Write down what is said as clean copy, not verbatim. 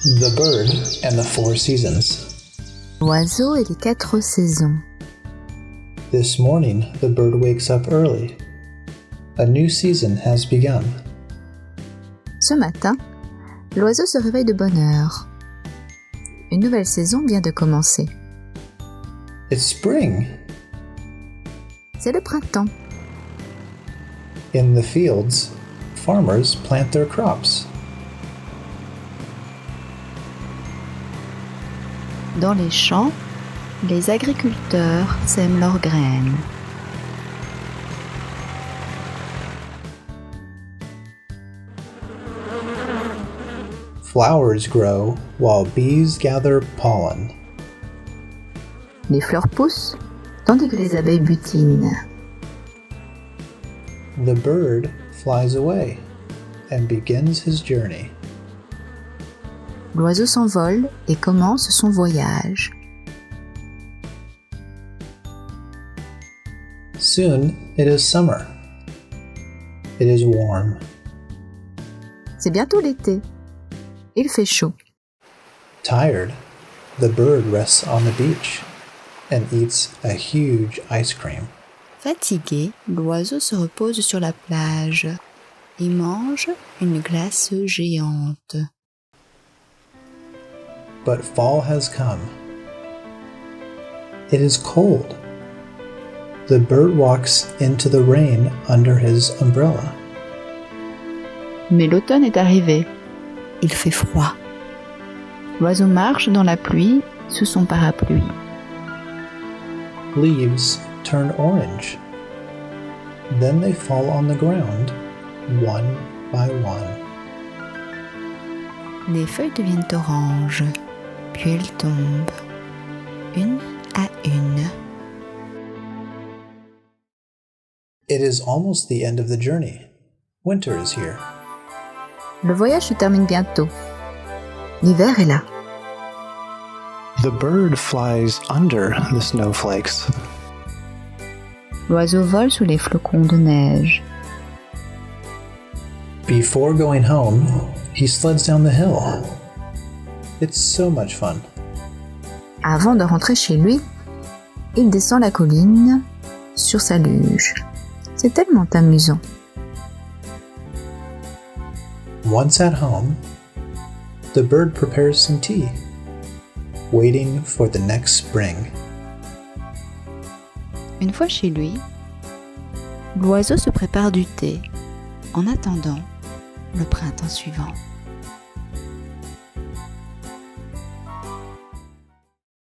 The Bird and the 4 Seasons. L'oiseau et les 4 saisons. This morning the bird wakes up early. A new season has begun. Ce matin, l'oiseau se réveille de bonne heure. Une nouvelle saison vient de commencer. It's spring. C'est le printemps. In the fields, farmers plant their crops. Dans les champs, les agriculteurs sèment leurs graines. Flowers grow while bees gather pollen. Les fleurs poussent, tandis que les abeilles butinent. The bird flies away and begins his journey. L'oiseau s'envole et commence son voyage. Soon it is summer. It is warm. C'est bientôt l'été. Il fait chaud. Tired, the bird rests on the beach and eats a huge ice cream. Fatigué, l'oiseau se repose sur la plage et mange une glace géante. But fall has come. It is cold. The bird walks into the rain under his umbrella. Mais l'automne est arrivé. Il fait froid. L'oiseau marche dans la pluie sous son parapluie. Leaves turn orange. Then they fall on the ground, one by one. Les feuilles deviennent oranges, puis elles tombent, une à une. It is almost the end of the journey. Winter is here. Le voyage se termine bientôt. L'hiver est là. The bird flies under the snowflakes. L'oiseau vole sous les flocons de neige. Before going home, he sleds down the hill. It's so much fun. Avant de rentrer chez lui, il descend la colline sur sa luge. C'est tellement amusant. Once at home, the bird prepares some tea, waiting for the next spring. Une fois chez lui, l'oiseau se prépare du thé en attendant le printemps suivant.